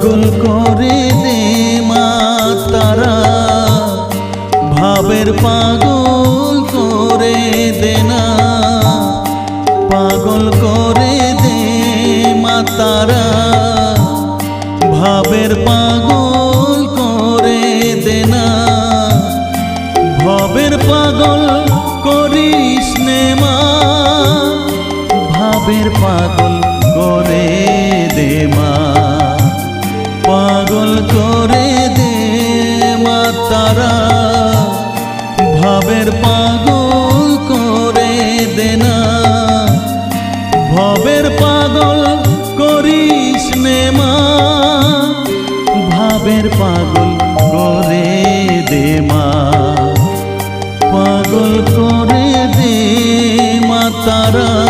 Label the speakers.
Speaker 1: পাগল করে দে মা তারা, ভাবের পাগল করে দে না, পাগল করে দে মা তারা, ভাবের পাগল করে দে না, ভাবের পাগল করিস নে মা, ভাবের পাগল করে দে মা, পাগল করে দে মা তারা, ভাবের পাগল করে দে না, ভাবের পাগল করিস নে মা, ভাবের পাগল